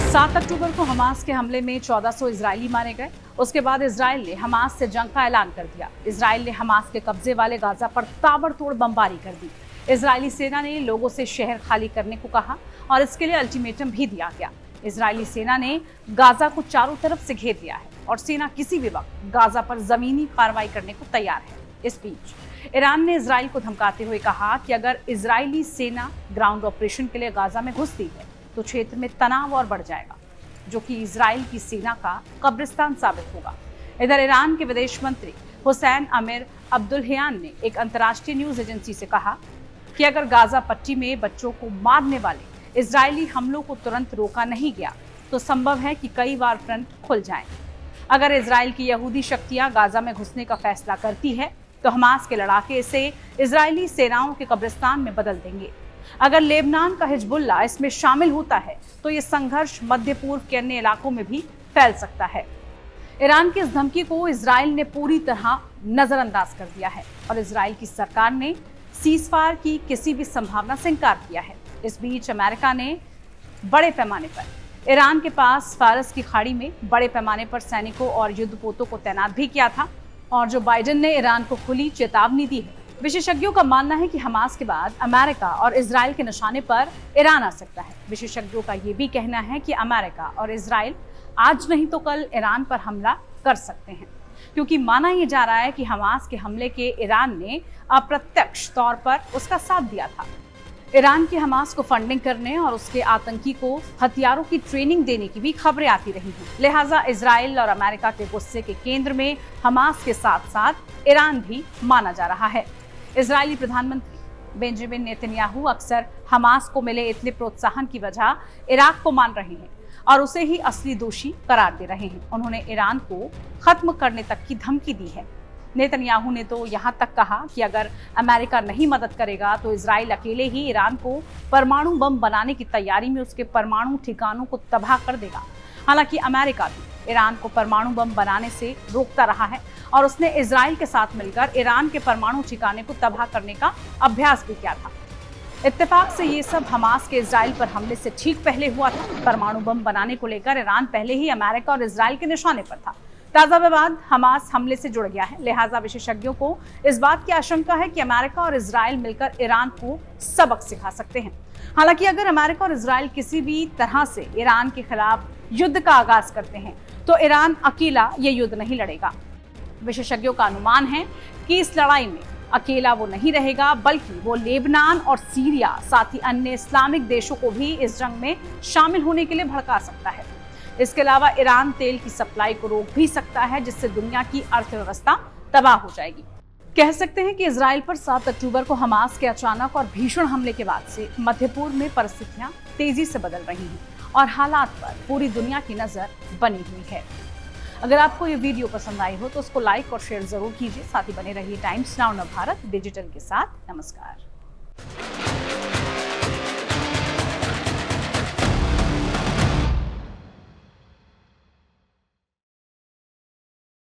7 अक्टूबर को हमास के हमले में 1400 इजरायली मारे गए। उसके बाद इजराइल ने हमास से जंग का ऐलान कर दिया। इजराइल ने हमास के कब्जे वाले गाजा पर ताबड़तोड़ बमबारी कर दी। इजरायली सेना ने लोगों से शहर खाली करने को कहा और इसके लिए अल्टीमेटम भी दिया गया। इजरायली सेना ने गाजा को चारों तरफ से घेर लिया है और सेना किसी भी वक्त गाजा पर जमीनी कार्रवाई करने को तैयार है। इस बीच ईरान ने इजराइल को धमकाते हुए कहा कि अगर इजरायली सेना ग्राउंड ऑपरेशन के लिए गाजा में घुसती है तो क्षेत्र में तनाव और बढ़ जाएगा, जो कि इजराइल की सेना का कब्रिस्तान साबित होगा। इधर ईरान के विदेश मंत्री हुसैन अमीर अब्दुल्लाहियान ने एक अंतर्राष्ट्रीय न्यूज एजेंसी से कहा कि अगर गाजा पट्टी में बच्चों को मारने वाले इजरायली हमलों को तुरंत रोका नहीं गया तो संभव है कि कई बार फ्रंट खुल जाएं। अगर इजराइल की यहूदी शक्तियां गाजा में घुसने का फैसला करती है तो हमास के लड़ाके इसे इजरायली सेनाओं के कब्रिस्तान में बदल देंगे। अगर लेबनान का हिजबुल्लाह इसमें शामिल होता है तो ये संघर्ष मध्य पूर्व के अन्य इलाकों में भी फैल सकता है। ईरान की इस धमकी को इजराइल ने पूरी तरह नजरअंदाज कर दिया है और इजराइल की सरकार ने सीजफायर की किसी भी संभावना से इनकार किया है। इस बीच अमेरिका ने बड़े पैमाने पर ईरान के पास फारस की खाड़ी में बड़े पैमाने पर सैनिकों और युद्धपोतों को तैनात भी किया था और जो बाइडेन ने ईरान को खुली चेतावनी दी है। विशेषज्ञों का मानना है कि हमास के बाद अमेरिका और इजराइल के निशाने पर ईरान आ सकता है। विशेषज्ञों का ये भी कहना है कि अमेरिका और इजराइल आज नहीं तो कल ईरान पर हमला कर सकते हैं, क्योंकि माना यह जा रहा है कि हमास के हमले के ईरान ने अप्रत्यक्ष तौर पर उसका साथ दिया था। ईरान की हमास को फंडिंग करने और उसके आतंकी को हथियारों की ट्रेनिंग देने की भी खबरें आती रही हैं। लिहाजा इजराइल और अमेरिका के गुस्से के केंद्र में हमास के साथ साथ ईरान भी माना जा रहा है। इजरायली प्रधानमंत्री बेंजामिन नेतन्याहू अक्सर हमास को मिले इतने प्रोत्साहन की वजह इराक को मान रहे हैं और उसे ही असली दोषी करार दे रहे हैं। उन्होंने ईरान को खत्म करने तक की धमकी दी है। नेतन्याहू ने तो यहाँ तक कहा कि अगर अमेरिका नहीं मदद करेगा तो इजराइल अकेले ही ईरान को परमाणु बम बनाने की तैयारी में उसके परमाणु ठिकानों को तबाह कर देगा। हालांकि अमेरिका भी ईरान को परमाणु बम बनाने से रोकता रहा है और उसने इजराइल के साथ मिलकर ईरान के परमाणु ठिकाने को तबाह करने का अभ्यास भी किया था। इत्तेफाक से ये सब हमास के इजराइल पर हमले से ठीक पहले हुआ था। परमाणु बम बनाने को लेकर ईरान पहले ही अमेरिका और इजराइल के निशाने पर था। ताजा विवाद हमास हमले से जुड़ गया है। लिहाजा विशेषज्ञों को इस बात की आशंका है कि अमेरिका और इजराइल मिलकर ईरान को सबक सिखा सकते हैं। हालांकि अगर अमेरिका और इजराइल किसी भी तरह से ईरान के खिलाफ युद्ध का आगाज करते हैं तो ईरान अकेला ये युद्ध नहीं लड़ेगा। विशेषज्ञों का अनुमान है कि इस लड़ाई में अकेला वो नहीं रहेगा, बल्कि वो लेबनान और सीरिया साथ ही अन्य इस्लामिक देशों को भी इस जंग में शामिल होने के लिए भड़का सकता है। इसके अलावा ईरान तेल की सप्लाई को रोक भी सकता है, जिससे दुनिया की अर्थव्यवस्था तबाह हो जाएगी। कह सकते हैं कि इजराइल पर 7 अक्टूबर को हमास के अचानक और भीषण हमले के बाद से मध्य पूर्व में परिस्थितियां तेजी से बदल रही हैं और हालात पर पूरी दुनिया की नजर बनी हुई है। अगर आपको ये वीडियो पसंद आई हो तो उसको लाइक और शेयर जरूर कीजिए। साथ ही बने रहिए टाइम्स नाउ नवभारत डिजिटल के साथ। नमस्कार।